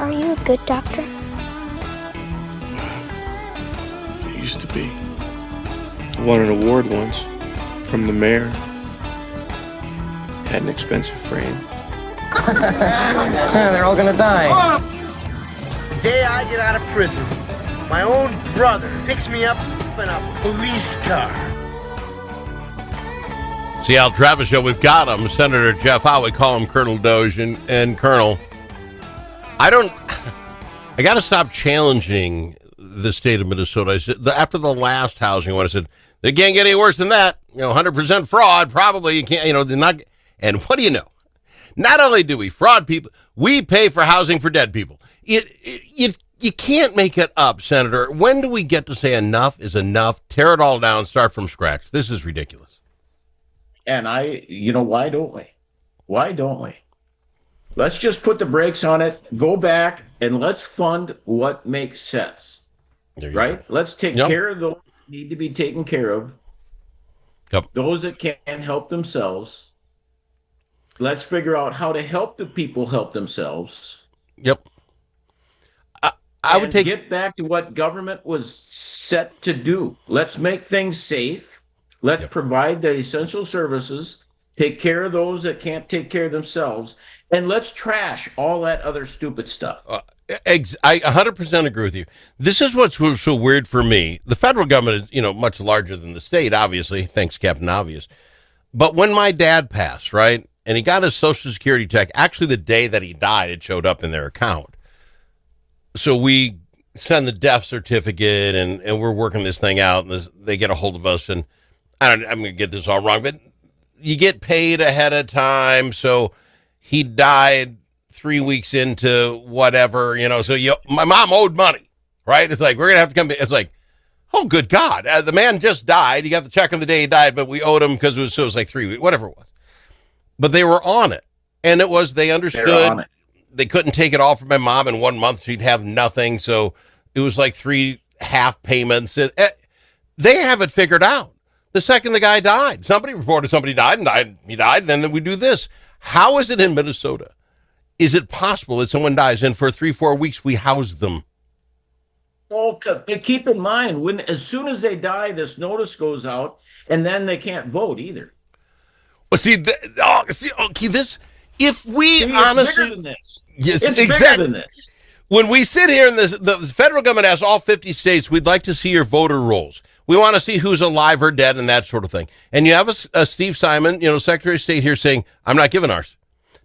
are you a good doctor? I used to be. I won an award once from the mayor. Had an expensive frame. They're all gonna die. The day I get out of prison, my own brother picks me up in a police car. Seattle Travis Show, we've got him, Senator Jeff Howe. We call him Colonel Doge. And Colonel, I got to stop challenging the state of Minnesota. I said, after the last housing one, I said, they can't get any worse than that. 100% fraud, probably. You can't, they're not. And what do you know? Not only do we fraud people, we pay for housing for dead people. You can't make it up, Senator. When do we get to say enough is enough, tear it all down, start from scratch? This is ridiculous. And why don't we? Why don't we? Let's just put the brakes on it, go back, and let's fund what makes sense. Right? Go. Let's take care of those who need to be taken care of. Yep. Those that can't help themselves. Let's figure out how to help the people help themselves. Yep. I would get back to what government was set to do. Let's make things safe. Let's provide the essential services, take care of those that can't take care of themselves, and let's trash all that other stupid stuff. I 100% agree with you. This is what's so weird for me. The federal government is, much larger than the state, obviously. Thanks, Captain Obvious. But when my dad passed, right, and he got his Social Security check, actually the day that he died, it showed up in their account. So we send the death certificate, and we're working this thing out, and they get a hold of us, and I'm going to get this all wrong, but you get paid ahead of time. So he died 3 weeks into whatever, so my mom owed money, right? It's like, we're going to have to come. It's like, oh, good God. The man just died. He got the check on the day he died, but we owed him because it was like 3 weeks, whatever it was. But they were on it. And they understood they couldn't take it all from my mom in 1 month. She'd have nothing. So it was like 3 half payments. And they have it figured out. The second the guy died, somebody reported somebody died, and he died, then we do this. How is it in Minnesota? Is it possible that someone dies and for 3-4 weeks we house them? Oh, keep in mind, as soon as they die, this notice goes out, and then they can't vote either. Well, if we honestly, it's bigger than this. Yes, it's exactly. Bigger than this. When we sit here and the federal government asks all 50 states, we'd like to see your voter rolls. We want to see who's alive or dead and that sort of thing. And you have a Steve Simon, Secretary of State here saying, I'm not giving ours.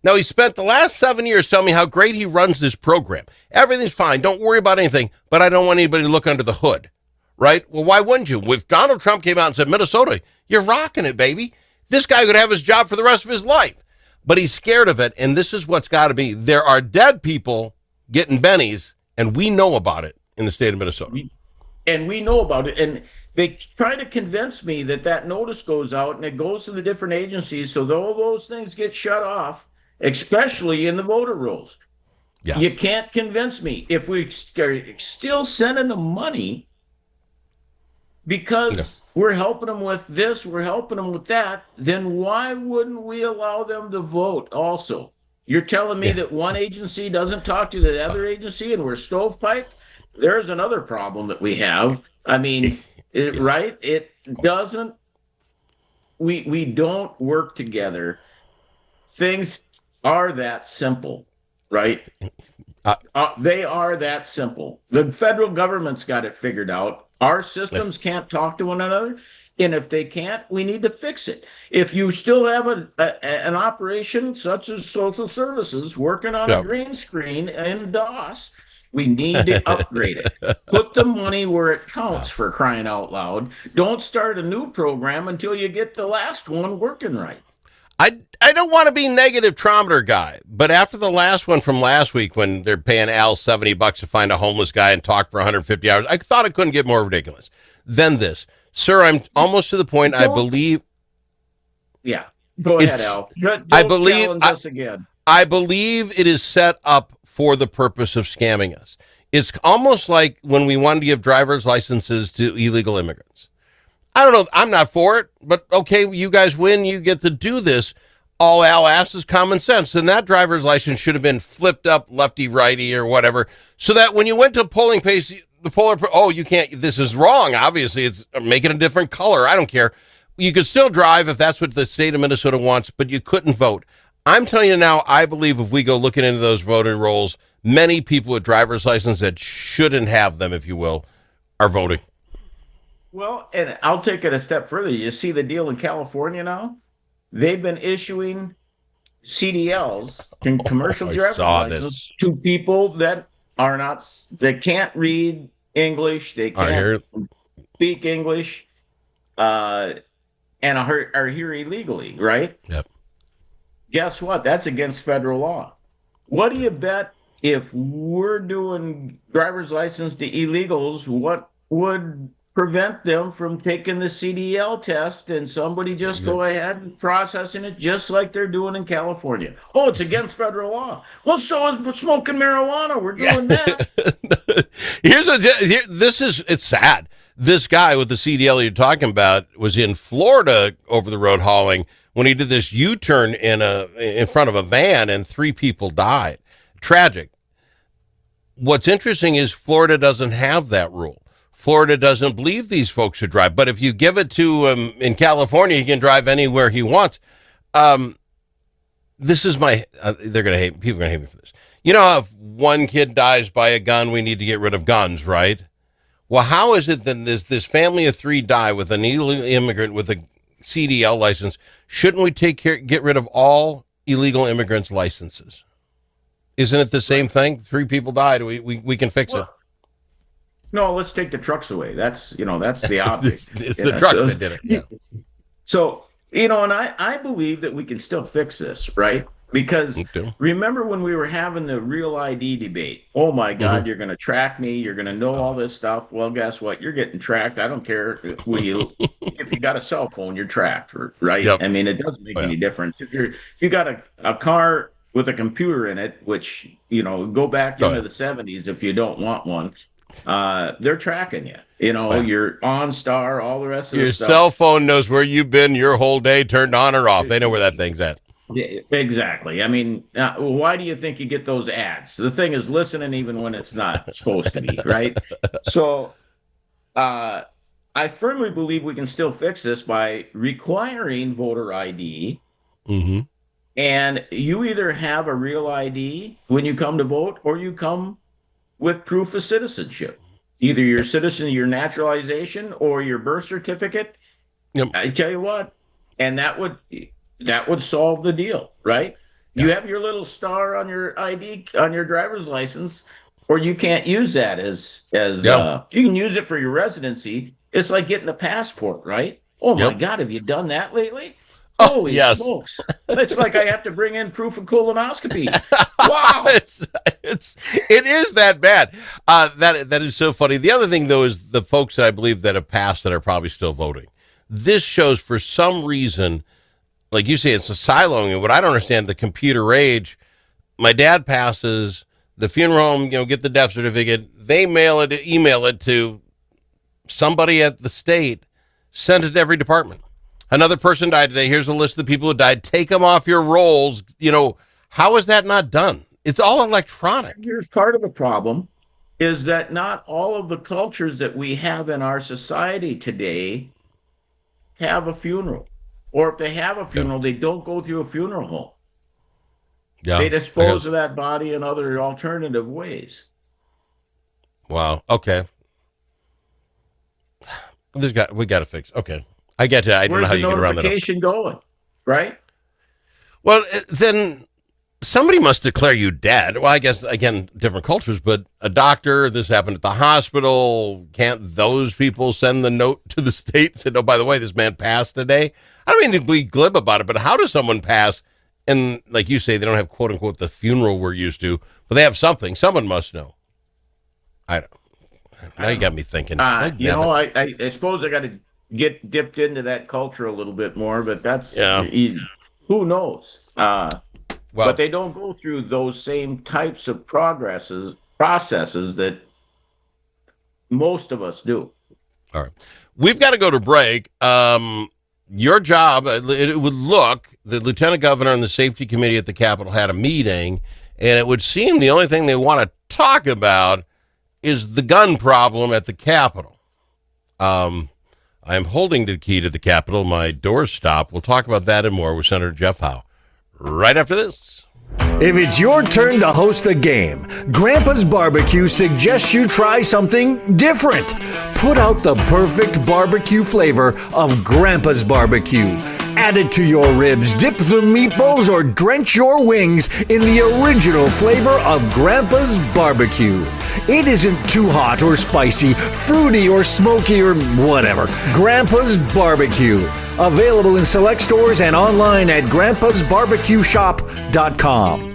Now, he spent the last 7 years telling me how great he runs this program. Everything's fine. Don't worry about anything. But I don't want anybody to look under the hood. Right? Well, why wouldn't you? If Donald Trump came out and said, Minnesota, you're rocking it, baby. This guy could have his job for the rest of his life. But he's scared of it. And this is what's got to be. There are dead people getting bennies, and we know about it in the state of Minnesota. And we know about it. And they try to convince me that notice goes out and it goes to the different agencies. So all those things get shut off, especially in the voter rolls. Yeah. You can't convince me. If we're still sending them money because we're helping them with this, we're helping them with that, then why wouldn't we allow them to vote also? You're telling me that one agency doesn't talk to the other agency and we're stovepiped? There's another problem that we have. I mean, right? It doesn't, we don't work together. Things are that simple, right? They are that simple. The federal government's got it figured out. Our systems can't talk to one another. And if they can't, we need to fix it. If you still have an operation such as social services working on a green screen in DOS, we need to upgrade it. Put the money where it counts, for crying out loud. Don't start a new program until you get the last one working right. I don't want to be negative traumater guy, but after the last one from last week when they're paying Al $70 to find a homeless guy and talk for 150 hours, I thought it couldn't get more ridiculous than this. Sir, I'm almost to the point I believe. Yeah, go ahead, Al. Don't challenge us again. I believe it is set up for the purpose of scamming us. It's almost like when we wanted to give driver's licenses to illegal immigrants. I don't know. I'm not for it, but okay, you guys win. You get to do this. All Al asks is common sense. And that driver's license should have been flipped up lefty, righty, or whatever, so that when you went to polling place, the poller, oh, you can't, this is wrong. Obviously, it's making a different color. I don't care. You could still drive if that's what the state of Minnesota wants, but you couldn't vote. I'm telling you now, I believe if we go looking into those voting rolls, many people with driver's licenses that shouldn't have them, if you will, are voting. Well, and I'll take it a step further. You see the deal in California now? They've been issuing CDLs, commercial driver's licenses, to people that are not, that can't read English, they can't speak English, and are here illegally, right? Yep. Guess what? That's against federal law. What do you bet if we're doing driver's license to illegals, what would prevent them from taking the CDL test and somebody just go ahead and processing it just like they're doing in California? Oh, it's against federal law. Well, so is smoking marijuana. We're doing that. It's sad. This guy with the CDL you're talking about was in Florida over the road hauling when he did this U-turn in front of a van and 3 people died. Tragic. What's interesting is Florida doesn't have that rule. Florida doesn't believe these folks should drive, but if you give it to him in California, he can drive anywhere he wants. This is my, they're going to hate, people are going to hate me for this. You know how if one kid dies by a gun, we need to get rid of guns, right? Well, how is it that this family of 3 die with an illegal immigrant with a CDL license? Shouldn't we get rid of all illegal immigrants' licenses? Isn't it the same thing? 3 people died. We can fix it. No, let's take the trucks away. That's the object. It's the trucks that did it. Yeah. So, and I believe that we can still fix this, right? Because remember when we were having the real ID debate? Oh my God, you're going to track me. You're going to know all this stuff. Well, guess what? You're getting tracked. I don't care if you got a cell phone, you're tracked, right? Yep. I mean, it doesn't make any difference. If you got a car with a computer in it, which, go back into the 70s if you don't want one, they're tracking you. Your OnStar, all the rest of the stuff. Your cell phone knows where you've been your whole day, turned on or off. They know where that thing's at. Yeah, exactly. I mean, why do you think you get those ads? The thing is listening even when it's not supposed to be, right? So I firmly believe we can still fix this by requiring voter ID. Mm-hmm. And you either have a real ID when you come to vote, or you come with proof of citizenship. Either your citizen, your naturalization, or your birth certificate. Yep. I tell you what, and that would solve the deal, right? Yeah. You have your little star on your ID, on your driver's license, or you can't use that as you can use it for your residency. It's like getting a passport, right? Oh my God, have you done that lately? Holy smokes. It's like I have to bring in proof of colonoscopy. Wow. It is that bad. That is so funny. The other thing, though, is the folks that I believe that have passed that are probably still voting. This shows for some reason, like you say, it's a siloing. And what I don't understand, the computer age, my dad passes, the funeral home, get the death certificate. They email it to somebody at the state, send it to every department. Another person died today. Here's a list of the people who died. Take them off your rolls. How is that not done? It's all electronic. Here's part of the problem is that not all of the cultures that we have in our society today have a funeral. Or if they have a funeral, they don't go through a funeral home. Yeah, they dispose of that body in other alternative ways. Wow. Okay. We got to fix. Okay. I get it. I don't know how you get around that. Where's the notification going? Right? Well, then somebody must declare you dead. Well, I guess, again, different cultures, but a doctor, this happened at the hospital. Can't those people send the note to the state and say, oh, by the way, this man passed today? I don't mean to be glib about it, but how does someone pass? And like you say, they don't have, quote unquote, the funeral we're used to, but they have something. Someone must know. I don't. Now you got me thinking. I suppose I got to get dipped into that culture a little bit more, but that's who knows. But they don't go through those same types of processes that most of us do. All right, we've got to go to break. your job, it would look, the lieutenant governor and the safety committee at the Capitol had a meeting, and it would seem the only thing they want to talk about is the gun problem at the Capitol. I'm holding the key to the Capitol. My door's stopped. We'll talk about that and more with Senator Jeff Howe right after this. If it's your turn to host a game, Grandpa's Barbecue suggests you try something different. Put out the perfect barbecue flavor of Grandpa's Barbecue. Add it to your ribs, dip the meatballs, or drench your wings in the original flavor of Grandpa's Barbecue. It isn't too hot or spicy, fruity or smoky or whatever. Grandpa's Barbecue. Available in select stores and online at grandpasbarbecueshop.com.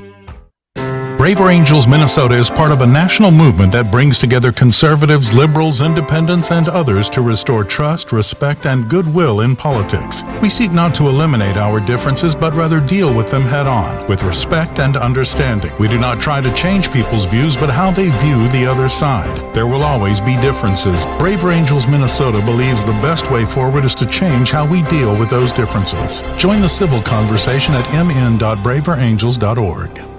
Braver Angels Minnesota is part of a national movement that brings together conservatives, liberals, independents, and others to restore trust, respect, and goodwill in politics. We seek not to eliminate our differences, but rather deal with them head on, with respect and understanding. We do not try to change people's views, but how they view the other side. There will always be differences. Braver Angels Minnesota believes the best way forward is to change how we deal with those differences. Join the civil conversation at mn.braverangels.org.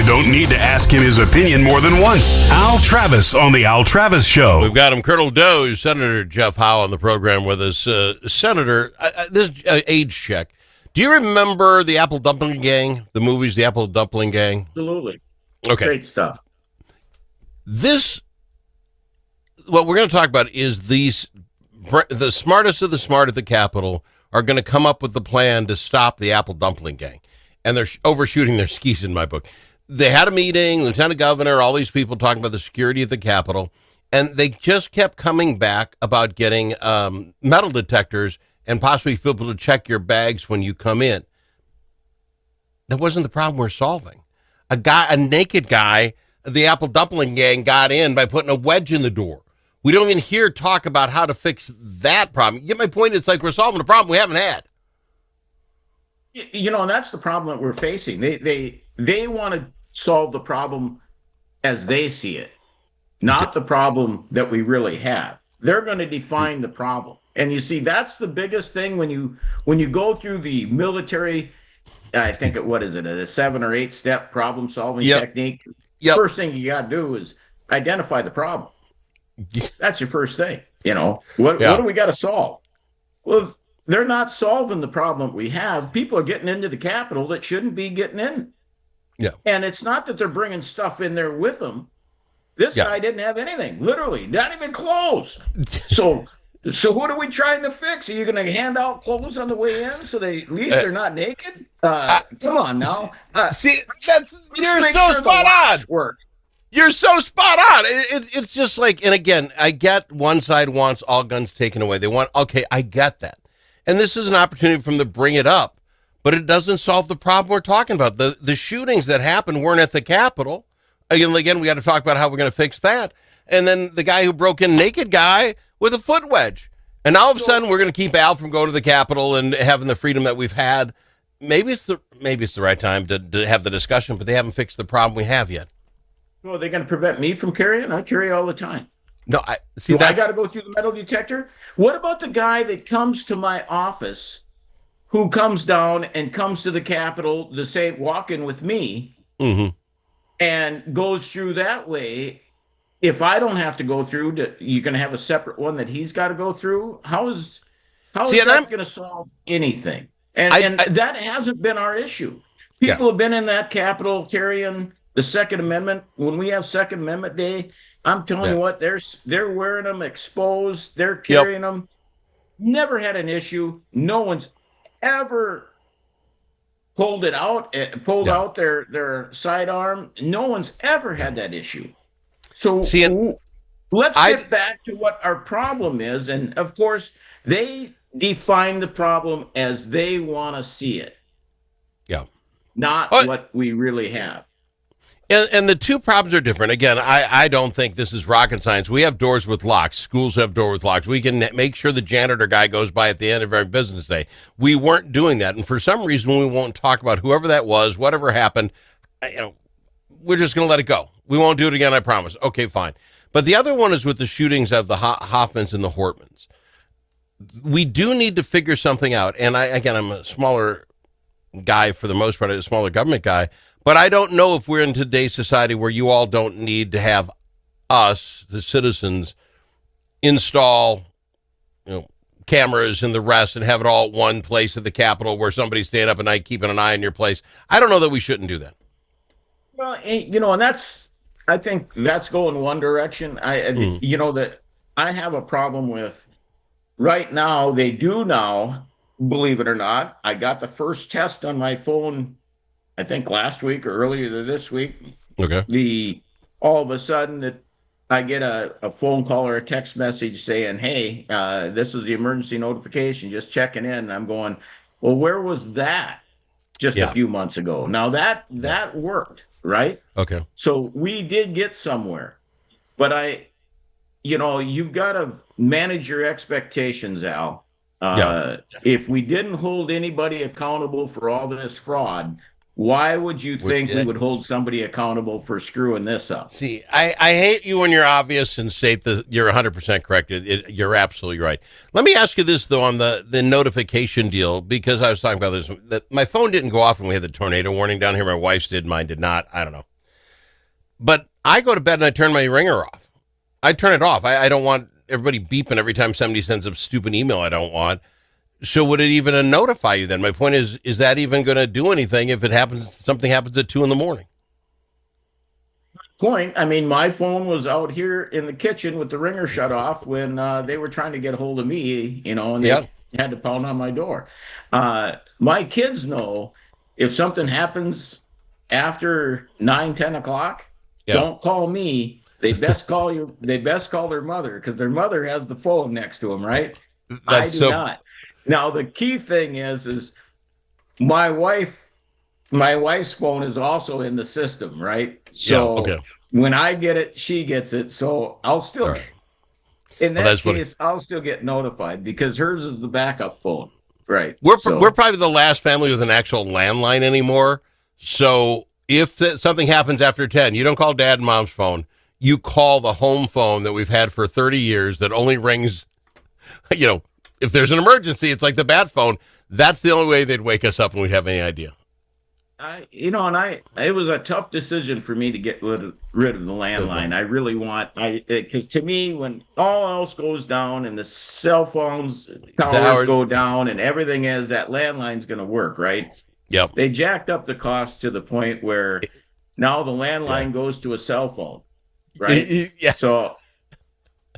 Don't need to ask him his opinion more than once. Al Travis on the Al Travis Show. We've got him, Colonel Doge, Senator Jeff Howe on the program with us. Senator, this age check. Do you remember the Apple Dumpling Gang, the movies, the Apple Dumpling Gang? Absolutely. Okay. Great stuff. What we're going to talk about is the smartest of the smart at the Capitol are going to come up with the plan to stop the Apple Dumpling Gang. And they're overshooting their skis in my book. They had a meeting, Lieutenant Governor, all these people talking about the security of the Capitol, and they just kept coming back about getting metal detectors and possibly people to check your bags when you come in. That wasn't the problem we're solving. A naked guy, the Apple Dumpling Gang got in by putting a wedge in the door. We don't even hear talk about how to fix that problem. You get my point? It's like we're solving a problem we haven't had. You know, and that's the problem that we're facing. They want to solve the problem as they see it. not the problem that we really have. They're going to define the problem. And you see, that's the biggest thing when you go through the military, I think what is it, a 7 or 8 step problem solving technique. First thing you got to do is identify the problem. That's your first thing. What do we got to solve? Well, they're not solving the problem we have. People are getting into the Capitol that shouldn't be getting in. Yeah. And it's not that they're bringing stuff in there with them. This guy didn't have anything, literally, not even clothes. So what are we trying to fix? Are you going to hand out clothes on the way in so at least they're not naked? Come on now. You're so spot on. Work. You're so spot on. It's just like, and again, I get one side wants all guns taken away. They want, okay, I get that. And this is an opportunity for them to bring it up, but it doesn't solve the problem we're talking about. The shootings that happened weren't at the Capitol. Again, we got to talk about how we're going to fix that. And then the guy who broke in, naked guy with a foot wedge. And all of a sudden, we're going to keep Al from going to the Capitol and having the freedom that we've had. Maybe it's the right time to have the discussion, but they haven't fixed the problem we have yet. Well, are they going to prevent me from carrying? I carry all the time. No, I got to go through the metal detector? What about the guy that comes to my office, who comes down and comes to the Capitol the same walk-in with me, and goes through that way? If I don't have to go through, you're going to have a separate one that he's got to go through? How is that going to solve anything? And that hasn't been our issue. People have been in that Capitol carrying the Second Amendment. When we have Second Amendment Day, I'm telling you what, they're wearing them exposed. They're carrying them. Never had an issue. No one's ever pulled out their sidearm. No one's ever had that issue. So let's get back to what our problem is. And of course, they define the problem as they want to see it. Yeah. Not what we really have. And the two problems are different. Again, I don't think this is rocket science. We have doors with locks. Schools have doors with locks. We can make sure the janitor guy goes by at the end of every business day. We weren't doing that. And for some reason, we won't talk about whoever that was, whatever happened. We're just going to let it go. We won't do it again, I promise. Okay, fine. But the other one is with the shootings of the Hoffmans and the Hortmans. We do need to figure something out. And I'm a smaller guy for the most part, a smaller government guy. But I don't know if we're in today's society where you all don't need to have us, the citizens, install cameras and the rest and have it all at one place at the Capitol where somebody's staying up at night keeping an eye on your place. I don't know that we shouldn't do that. Well, and I think that's going one direction. That I have a problem with right now. They do now, believe it or not. I got the first test on my phone, I think last week or earlier this week. Okay. All of a sudden that I get a phone call or a text message saying, "Hey, this is the emergency notification, just checking in." I'm going, well, where was that just a few months ago? Now that worked, right? Okay. So we did get somewhere, but you've got to manage your expectations, Al. If we didn't hold anybody accountable for all this fraud, why would you think we would hold somebody accountable for screwing this up? See, I hate you when you're obvious and state that you're 100% correct. You're absolutely right. Let me ask you this, though, on the notification deal, because I was talking about this. That my phone didn't go off when we had the tornado warning down here. My wife's did. Mine did not. I don't know. But I go to bed and I turn my ringer off. I turn it off. I don't want everybody beeping every time somebody sends a stupid email I don't want. So would it even notify you then? My point is that even going to do anything if something happens at 2 a.m? Point. I mean, my phone was out here in the kitchen with the ringer shut off when they were trying to get a hold of me, and they had to pound on my door. My kids know if something happens after 9, 10 o'clock, don't call me. They best call you. They best call their mother because their mother has the phone next to them, right? I do not. Now, the key thing is my wife's phone is also in the system, right? So when I get it, she gets it. So I'll still, in that case, I'll still get notified because hers is the backup phone, right? We're probably the last family with an actual landline anymore. So if something happens after 10, you don't call dad and mom's phone. you call the home phone that we've had for 30 years that only rings, if there's an emergency, it's like the bat phone. That's the only way they'd wake us up and we'd have any idea. It was a tough decision for me to get rid of the landline. I really because to me, when all else goes down and the cell phones towers go down and everything that landline's going to work, right? Yep. They jacked up the cost to the point where now the landline goes to a cell phone, right? Yeah. So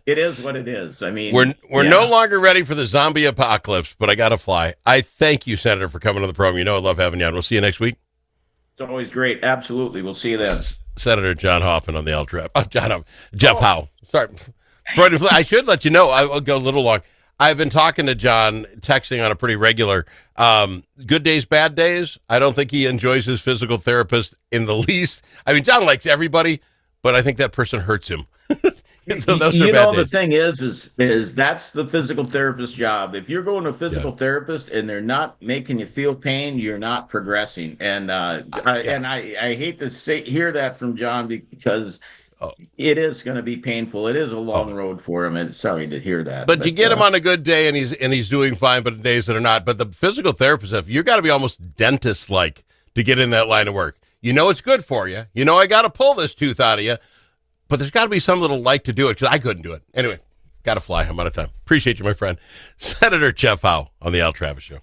it is what it is. I mean, we're no longer ready for the zombie apocalypse, but I got to fly. I thank you, Senator, for coming on the program. I love having you on. We'll see you next week. It's always great. Absolutely. We'll see you then. Senator John Hoffman on the Jeff Howe. Sorry. I should let you know. I will go a little long. I've been talking to John, texting on a pretty regular. Good days, bad days. I don't think he enjoys his physical therapist in the least. I mean, John likes everybody, but I think that person hurts him. So those are bad days. The thing is that's the physical therapist's job. If you're going to a physical therapist and they're not making you feel pain, you're not progressing. And I hate to hear that from John because it is going to be painful. It is a long road for him, and sorry to hear that. But you get him on a good day, and he's doing fine. But days that are not. But the physical therapist, you got to be almost dentist-like to get in that line of work. It's good for you. I got to pull this tooth out of you. But there's got to be some little like to do it because I couldn't do it. Anyway, got to fly. I'm out of time. Appreciate you, my friend. Senator Jeff Howe on the Al Travis Show.